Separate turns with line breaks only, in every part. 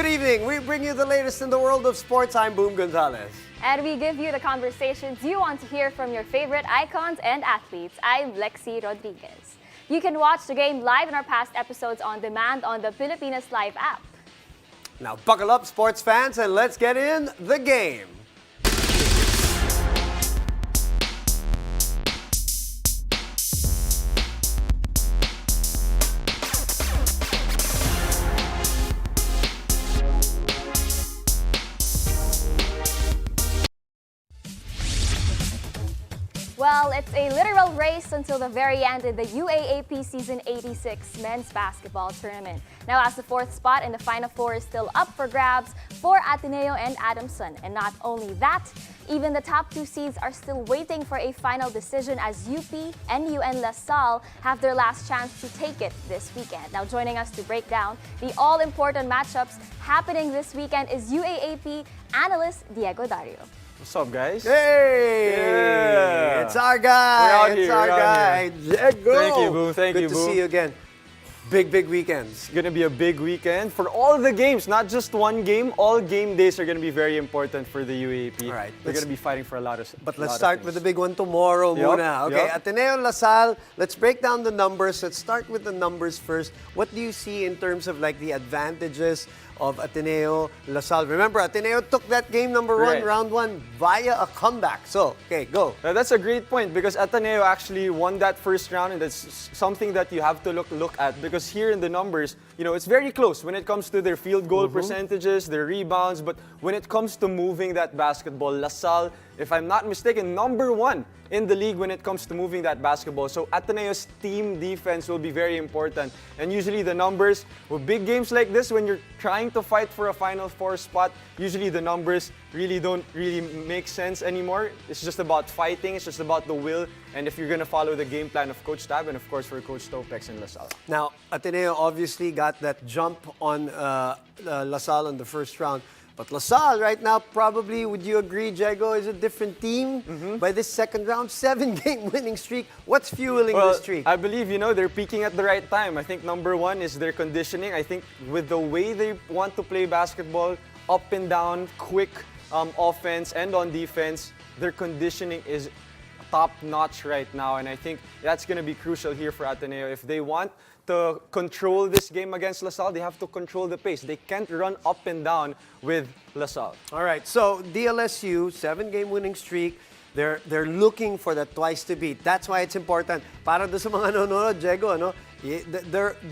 Good evening. We bring you the latest in the world of sports. I'm Boom Gonzalez.
And we give you the conversations you want to hear from your favorite icons and athletes. I'm Lexi Rodriguez. You can watch the game live in our past episodes on demand on the Pilipinas Live app.
Now buckle up, sports fans, and let's get in the game.
Well, it's a literal race until the very end in the UAAP Season 86 men's basketball tournament. Now, as the fourth spot in the Final Four is still up for grabs for Ateneo and Adamson. And not only that, even the top two seeds are still waiting for a final decision as UP and UN La Salle have their last chance to take it this weekend. Now, joining us to break down the all-important matchups happening this weekend is UAAP analyst Diego Dario.
What's up, guys?
Hey!
Yeah.
It's our guy.
We're out here.
Diego.
Thank you, Boo. Thank you,
Good to
Boo.
see you again. Big weekends.
It's gonna be a big weekend for all the games, not just one game. All game days are gonna be very important for the UAAP.
All right,
They're gonna be fighting for a lot of.
But let's start with the big one tomorrow muna. Okay,
yup.
Ateneo La Salle, let's break down the numbers. Let's start with the numbers first. What do you see in terms of like the advantages of Ateneo La Salle? Remember, Ateneo took that game number one,
Right.
round one, via a comeback. So, okay, go.
That's a great point because Ateneo actually won that first round, and that's something that you have to look at because here in the numbers, it's very close when it comes to their field goal percentages, their rebounds, but when it comes to moving that basketball, La Salle, if I'm not mistaken, number one in the league when it comes to moving that basketball. So Ateneo's team defense will be very important. And usually the numbers, with big games like this, when you're trying to fight for a Final Four spot, usually the numbers don't make sense anymore. It's just about fighting, it's just about the will, and if you're gonna follow the game plan of Coach Tab and of course for Coach Topex and La Salle.
Now, Ateneo obviously got that jump on La Salle in the first round. But La Salle right now, probably, would you agree, Diego, is a different team by this second round? 7-game winning streak. What's fueling the streak?
I believe, they're peaking at the right time. I think number one is their conditioning. I think with the way they want to play basketball, up and down, quick offense and on defense, their conditioning is top-notch right now. And I think that's going to be crucial here for Ateneo. If they want to control this game against La Salle, they have to control the pace. They can't run up and down with La Salle.
All right, so DLSU, 7-game winning streak. They're looking for that twice to beat. That's why it's important. Para doon sa mga nanonood, Diego,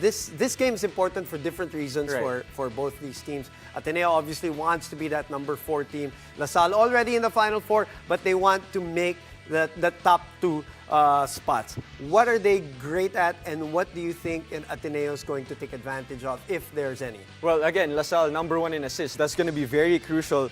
this game is important for different reasons for both these teams. Ateneo obviously wants to be that number 4 team. La Salle already in the Final Four, but they want to make the top 2 spots. What are they great at, and what do you think Ateneo is going to take advantage of, if there's any?
Well, again, La Salle, number 1 in assists. That's going to be very crucial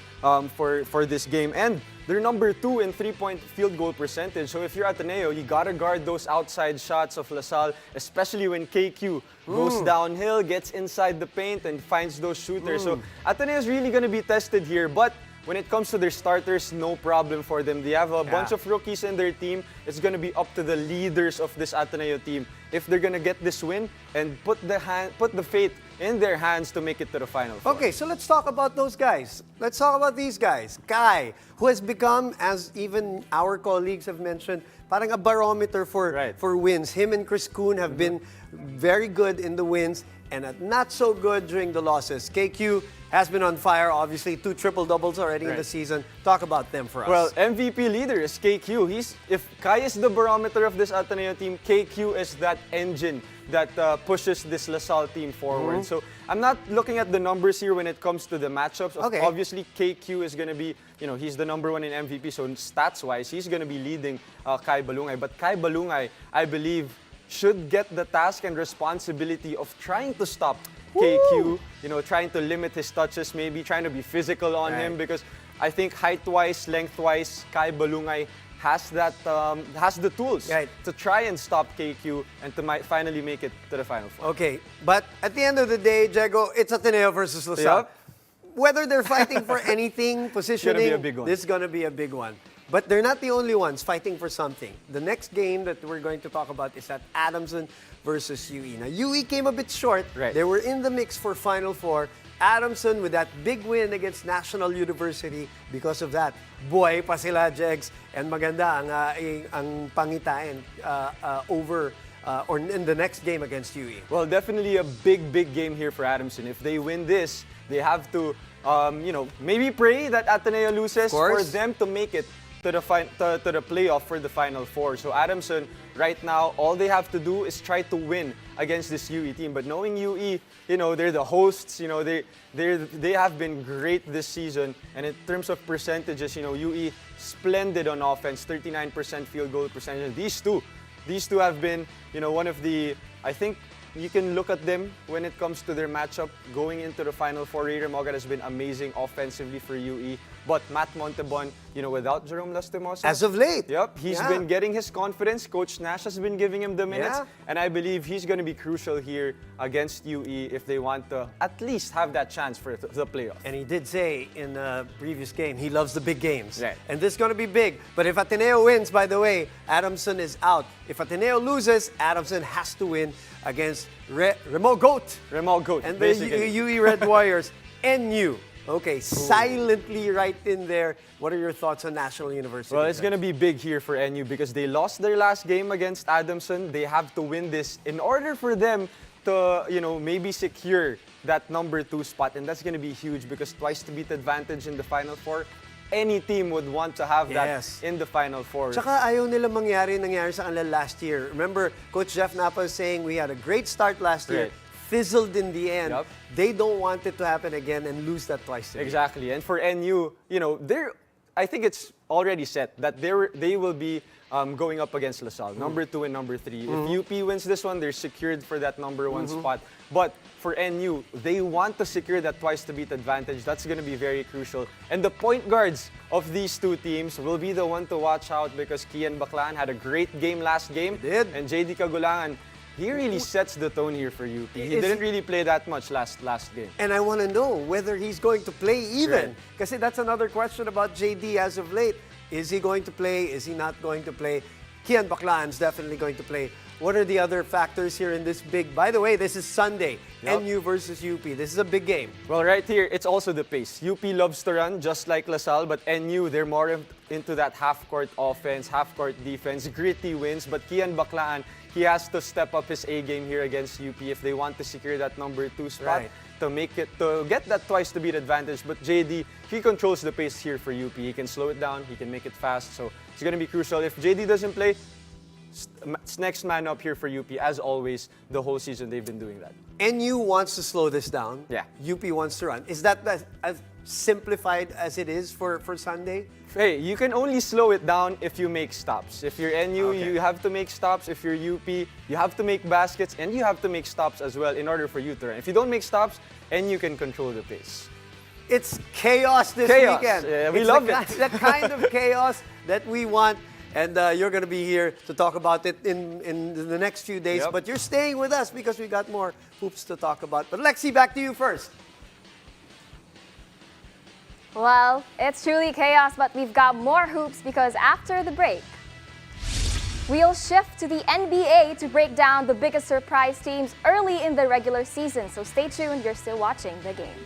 for this game. And they're number 2 in 3-point field goal percentage. So if you're Ateneo, you got to guard those outside shots of La Salle, especially when KQ goes downhill, gets inside the paint, and finds those shooters. So Ateneo is really going to be tested here. But when it comes to their starters, no problem for them. They have a bunch of rookies in their team. It's going to be up to the leaders of this Ateneo team if they're going to get this win and put the fate in their hands to make it to the Final Four.
Okay, so let's talk about those guys. Let's talk about these guys. Kai, who has become, as even our colleagues have mentioned, parang a barometer for wins. Him and Chris Kuhn have been very good in the wins and not so good during the losses. KQ has been on fire, obviously, 2 triple-doubles already in the season. Talk about them for us.
Well, MVP leader is KQ. If Kai is the barometer of this Ateneo team, KQ is that engine that pushes this La Salle team forward. So I'm not looking at the numbers here when it comes to the matchups.
Okay.
Obviously, KQ is going to be, he's the number 1 in MVP. So stats-wise, he's going to be leading Kai Balungay. But Kai Balungay, I believe, should get the task and responsibility of trying to stop KQ, trying to limit his touches, maybe trying to be physical on him, because I think height-wise, length-wise, Kai Balungay has the tools to try and stop KQ and to finally make it to the Final Four.
Okay, but at the end of the day, Diego, it's Ateneo versus La Salle. Whether they're fighting for anything, positioning, this is going to be a big one. But they're not the only ones fighting for something. The next game that we're going to talk about is at Adamson versus UE. Now, UE came a bit short.
Right.
They were in the mix for Final Four, Adamson with that big win against National University. Because of that, buhay pa sila, Jegs. And maganda ang pangitain over or in the next game against UE.
Well, definitely a big game here for Adamson. If they win this, they have to, maybe pray that Ateneo loses for them to make it to the playoff for the Final Four. So Adamson, right now, all they have to do is try to win against this UE team. But knowing UE, they're the hosts. They have been great this season. And in terms of percentages, UE splendid on offense, 39% field goal percentage. These two have been, one of the, I think, you can look at them when it comes to their matchup going into the Final Four. Raider Mogat has been amazing offensively for UE. But Matt Montebon, without Jerome Lastimosa.
As of late.
Yep, he's been getting his confidence. Coach Nash has been giving him the minutes.
Yeah.
And I believe he's going to be crucial here against UE if they want to at least have that chance for the playoff.
And he did say in the previous game, he loves the big games.
Right.
And this is going to be big. But if Ateneo wins, by the way, Adamson is out. If Ateneo loses, Adamson has to win against Remo Goat.
Remo Goat,
And the
basically.
UE Red Warriors. NU. Okay, silently right in there. What are your thoughts on National University?
Well, it's going to be big here for NU because they lost their last game against Adamson. They have to win this in order for them to, maybe secure that number 2 spot. And that's going to be huge because twice to beat advantage in the Final Four. Any team would want to have that in the Final Four.
Tsaka ayaw nila nangyari sa kanila last year. Remember, Coach Jeff Napa was saying we had a great start last year.
Right.
Fizzled in the end.
Yep.
They don't want it to happen again and lose that twice.
Exactly. And for NU, I think it's already set that they will be going up against LaSalle, number 2 and number 3. If UP wins this one, they're secured for that number 1 spot. But for NU, they want to secure that twice to beat advantage. That's going to be very crucial. And the point guards of these two teams will be the one to watch out because Kian Baclan had a great game last game.
He did.
And JD Kagulangan, he really sets the tone here for UP. He didn't really play that much last game.
And I want to know whether he's going to play even. Because that's another question about JD as of late. Is he going to play? Is he not going to play? Kian Baclan is definitely going to play. What are the other factors here in this big? By the way, this is Sunday.
Yep.
NU versus UP. This is a big game.
Well, right here, it's also the pace. UP loves to run, just like LaSalle, but NU, they're more into that half-court offense, half-court defense, gritty wins. But Kian Baclaan, he has to step up his A game here against UP if they want to secure that number 2 spot to get that twice to beat advantage. But JD, he controls the pace here for UP. He can slow it down, he can make it fast. So it's going to be crucial. If JD doesn't play, it's next man up here for UP. As always, the whole season they've been doing that.
NU wants to slow this down.
Yeah.
UP wants to run. Is that as simplified as it is for Sunday?
Hey, you can only slow it down if you make stops. If you're NU,
Okay.
you have to make stops. If you're UP, you have to make baskets and you have to make stops as well in order for you to run. If you don't make stops, NU can control the pace.
It's chaos this
Chaos.
weekend.
Yeah, we
It's
love
the,
it.
The kind of chaos that we want. And you're going to be here to talk about it in the next few days.
Yep.
But you're staying with us because we got more hoops to talk about. But Lexi, back to you first.
Well, it's truly chaos, but we've got more hoops because after the break, we'll shift to the NBA to break down the biggest surprise teams early in the regular season. So stay tuned, you're still watching The Game.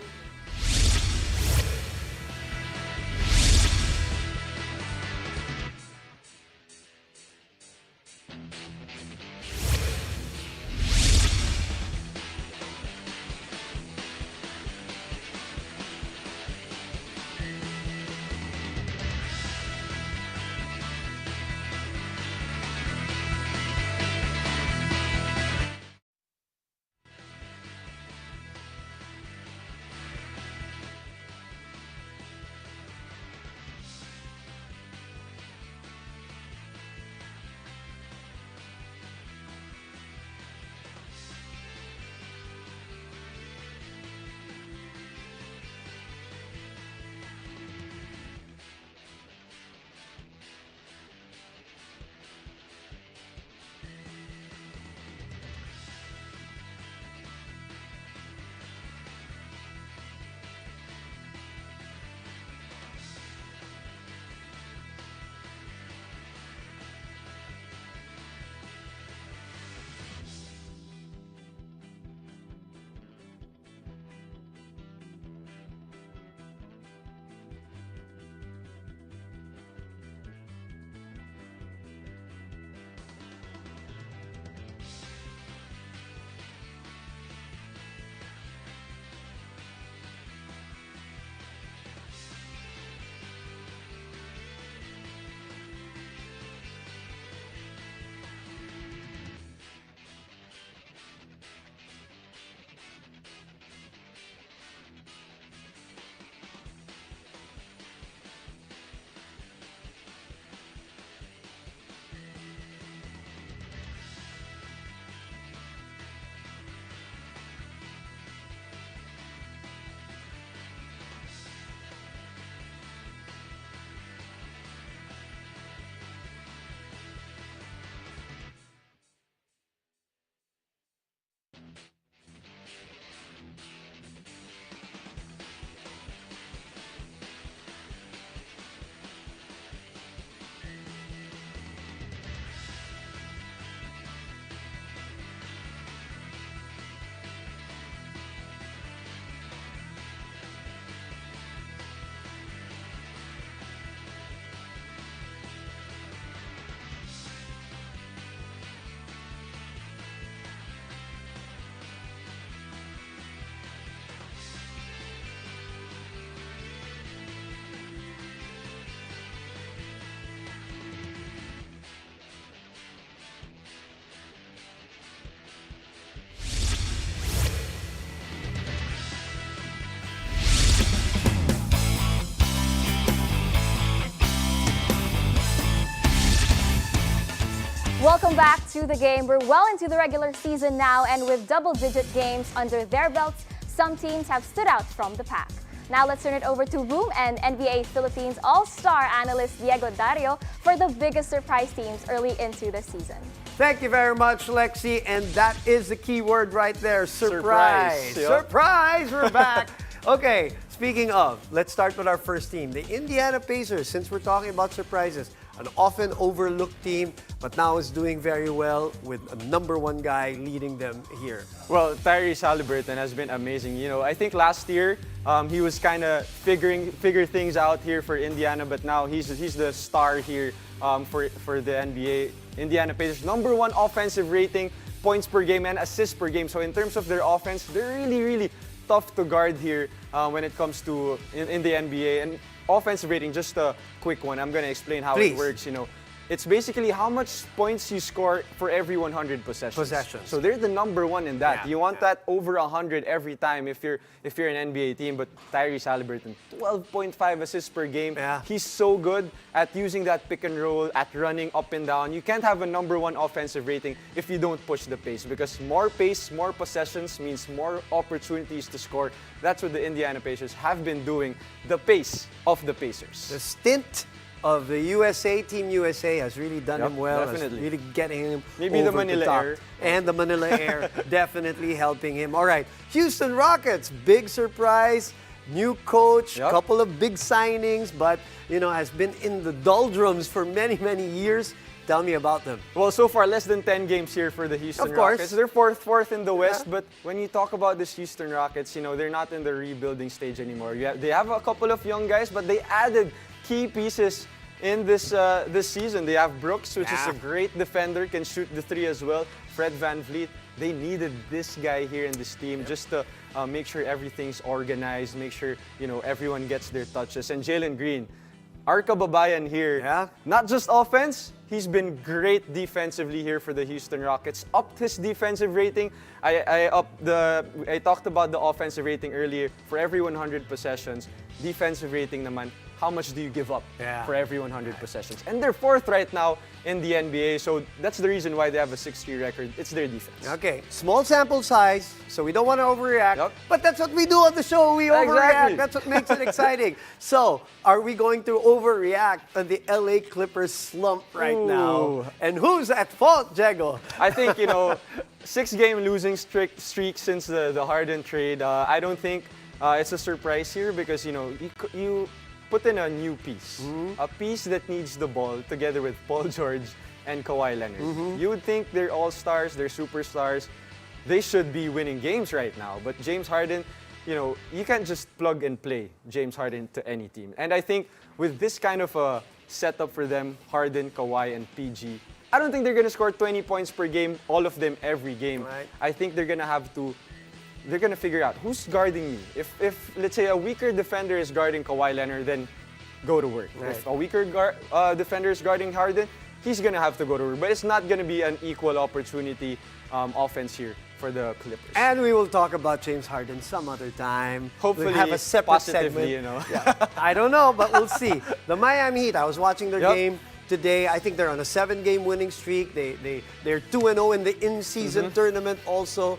Welcome back to the game. We're well into the regular season now, and with double-digit games under their belts, some teams have stood out from the pack. Now let's turn it over to Room and NBA Philippines All-Star analyst Diego Dario for the biggest surprise teams early into the season.
Thank you very much, Lexi. And that is the key word right there, surprise.
Surprise, yep.
Surprise, we're back. Okay, speaking of, let's start with our first team, the Indiana Pacers. Since we're talking about surprises, an often overlooked team, but now is doing very well with a #1 guy leading them here.
Well, Tyrese Halliburton has been amazing. You know, I think last year he was kind of figure things out here for Indiana, but now he's the star here for the NBA. Indiana Pacers, #1 offensive rating, points per game and assists per game. So in terms of their offense, they're really tough to guard here when it comes to in the NBA. And offensive rating, just a quick one. I'm going to explain how
Please.
it works. You know, it's basically how much points you score for every 100 possessions. So they're the #1 in that.
Yeah,
You want that over 100 every time if you're an NBA team. But Tyrese Halliburton, 12.5 assists per game.
Yeah.
He's so good at using that pick and roll, at running up and down. You can't have a #1 offensive rating if you don't push the pace, because more pace, more possessions means more opportunities to score. That's what the Indiana Pacers have been doing. The pace of the Pacers.
The stint of the USA, Team USA, has really done
Yep,
him well.
definitely.
Has really getting him
Maybe
over
the Manila
top.
Air.
And the Manila Air definitely helping him. All right, Houston Rockets, big surprise, new coach,
Yep.
couple of big signings, but has been in the doldrums for many years. Tell me about them.
Well, so far, less than 10 games here for the Houston
Of course.
Rockets. They're fourth in the West, but when you talk about this Houston Rockets, they're not in the rebuilding stage anymore. They have a couple of young guys, but they added key pieces in this season. They have Brooks, which is a great defender, can shoot the three as well. Fred VanVleet. They needed this guy here in this team just to make sure everything's organized, make sure everyone gets their touches. And Jalen Green, our kababayan here, not just offense, he's been great defensively here for the Houston Rockets. Upped his defensive rating. I talked about the offensive rating earlier. For every 100 possessions, defensive rating naman, how much do you give up for every 100 possessions? And they're 4th right now in the NBA, so that's the reason why they have a 6-3 record. It's their defense.
Okay, small sample size, so we don't want to overreact.
Yep.
But that's what we do on the show. We overreact.
Exactly.
That's what makes it exciting. So, are we going to overreact on the LA Clippers slump right now? And who's at fault, Diego?
I think, 6-game losing streak since the Harden trade. I don't think it's a surprise here because, you put in a new piece. A piece that needs the ball together with Paul George and Kawhi Leonard. You would think they're all-stars, they're superstars. They should be winning games right now. But James Harden, you can't just plug and play James Harden to any team. And I think with this kind of a setup for them, Harden, Kawhi, and PG, I don't think they're going to score 20 points per game, all of them every game.
Right.
I think they're going to figure out who's guarding me. If let's say a weaker defender is guarding Kawhi Leonard, then go to work.
Right.
If a weaker defender is guarding Harden, he's gonna have to go to work. But it's not gonna be an equal opportunity offense here for the Clippers.
And we will talk about James Harden some other time.
Hopefully,
we'll have a separate
positively,
segment. I don't know, but we'll see. The Miami Heat, I was watching their game today. I think they're on a 7-game winning streak. They're 2-0 in the in-season tournament also.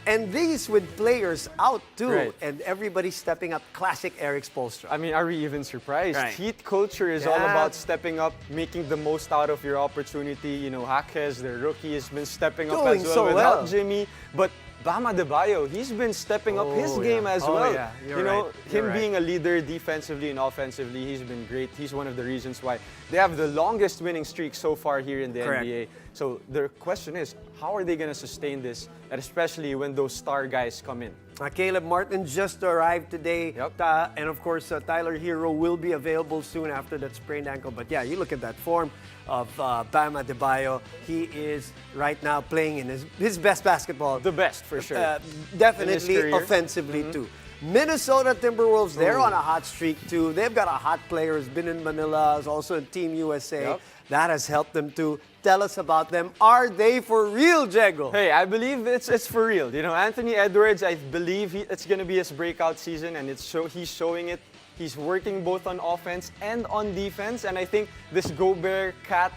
And these with players out too,
Right.
and everybody stepping up. Classic Eric Spoelstra.
I mean, are we even surprised?
Right.
Heat culture is all about stepping up, making the most out of your opportunity. Jaquez, their rookie, has been stepping up
Doing
as well
so
without
well.
Jimmy. But Bam Adebayo, he's been stepping up his game as
Oh,
well.
yeah. You're right. You're
Him
right.
being a leader defensively and offensively, he's been great. He's one of the reasons why they have the longest winning streak so far here in the
Correct.
NBA. So the question is, how are they going to sustain this, and especially when those star guys come in?
Caleb Martin just arrived today.
Yep.
And of course, Tyler Hero will be available soon after that sprained ankle. But yeah, you look at that form of Bam Adebayo. He is right now playing in his best basketball.
The best, for sure. In his
Definitely
career.
offensively too. Minnesota Timberwolves, they're on a hot streak too. They've got a hot player who's been in Manila, is also in Team USA.
Yep.
That has helped them too. Tell us about them. Are they for real, Diego?
Hey, I believe it's for real. Anthony Edwards, I believe it's going to be his breakout season, and he's showing it He's working both on offense and on defense, and I think this Gobert-Cat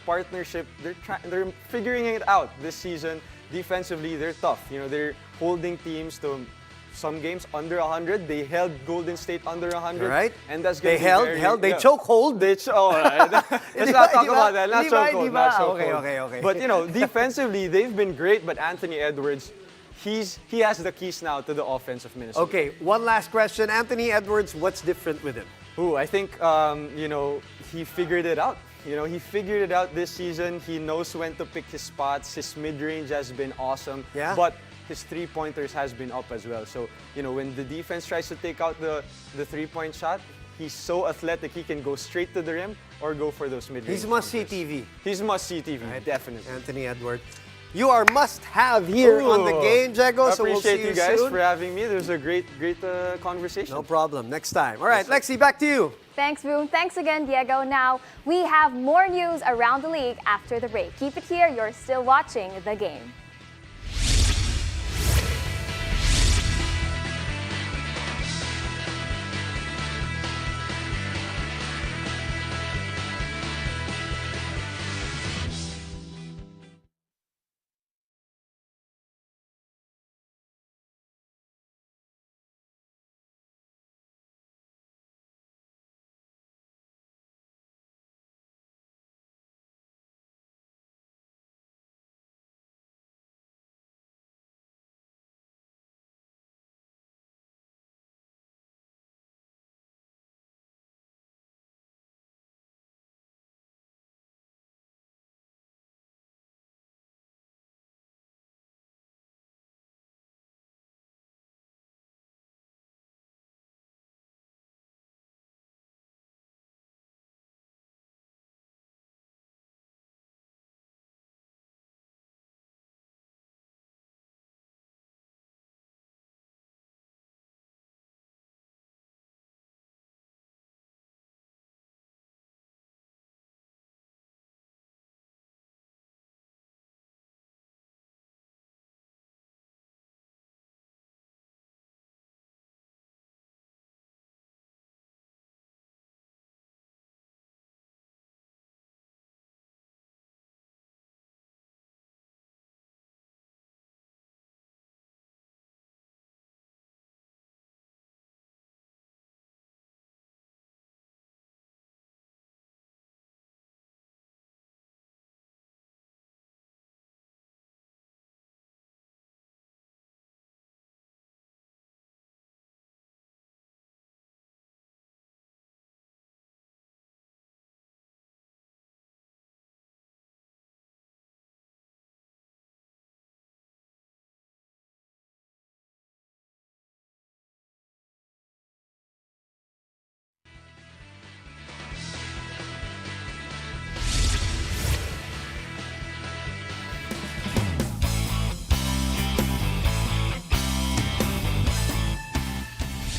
partnership, they're figuring it out this season. Defensively, they're tough. You know, they're holding teams to some games under 100. They held Golden State under 100.
Right.
And that's going to be
They choke hold.
Let's not talk about that. Not choke hold. Not choke hold.
Okay.
But, you know, defensively, they've been great. But Anthony Edwards, he has the keys now to the offense of Minnesota.
Okay, one last question. Anthony Edwards, what's different with him?
I think, you know, he figured it out. You know, he figured it out this season. He knows when to pick his spots. His mid-range has been awesome.
Yeah.
But his three-pointers has been up as well. So, you know, when the defense tries to take out the three-point shot, he's so athletic, he can go straight to the rim or go for those mid-range.
He's must-see
jumpers.
TV.
He's must-see TV, definitely.
Anthony Edwards. You are must-have here on the game, Diego. So we'll see
Appreciate you guys
soon.
for having me. It was a great conversation.
No problem. Next time. All right, Lexi, back to you.
Thanks, Boom. Thanks again, Diego. Now, we have more news around the league after the break. Keep it here. You're still watching The Game.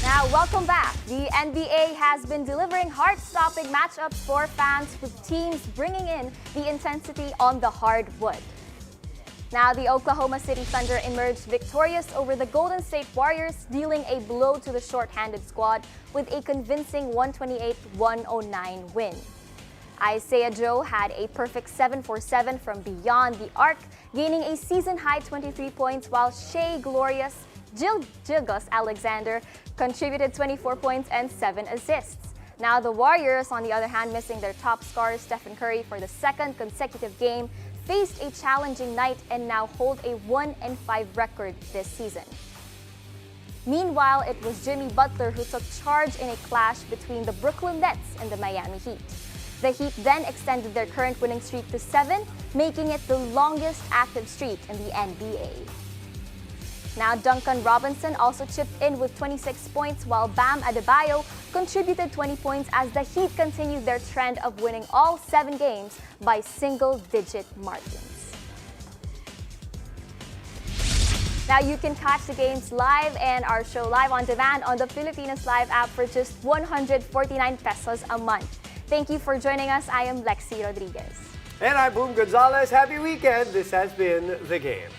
Now, welcome back. The NBA has been delivering heart-stopping matchups for fans, with teams bringing in the intensity on the hardwood. Now, the Oklahoma City Thunder emerged victorious over the Golden State Warriors, dealing a blow to the short-handed squad with a convincing 128-109 win. Isaiah Joe had a perfect 7 for 7 from beyond the arc, gaining a season-high 23 points, while Shea Gilgeous Alexander contributed 24 points and 7 assists. Now, the Warriors, on the other hand, missing their top scorer Stephen Curry for the second consecutive game, faced a challenging night and now hold a 1-5 record this season. Meanwhile, it was Jimmy Butler who took charge in a clash between the Brooklyn Nets and the Miami Heat. The Heat then extended their current winning streak to 7, making it the longest active streak in the NBA. Now, Duncan Robinson also chipped in with 26 points, while Bam Adebayo contributed 20 points as the Heat continued their trend of winning all 7 games by single-digit margins. Now, you can catch the games live and our show live on demand on the Filipinas Live app for just 149 pesos a month. Thank you for joining us. I am Lexi Rodriguez.
And I'm Boom Gonzalez. Happy weekend. This has been The Game.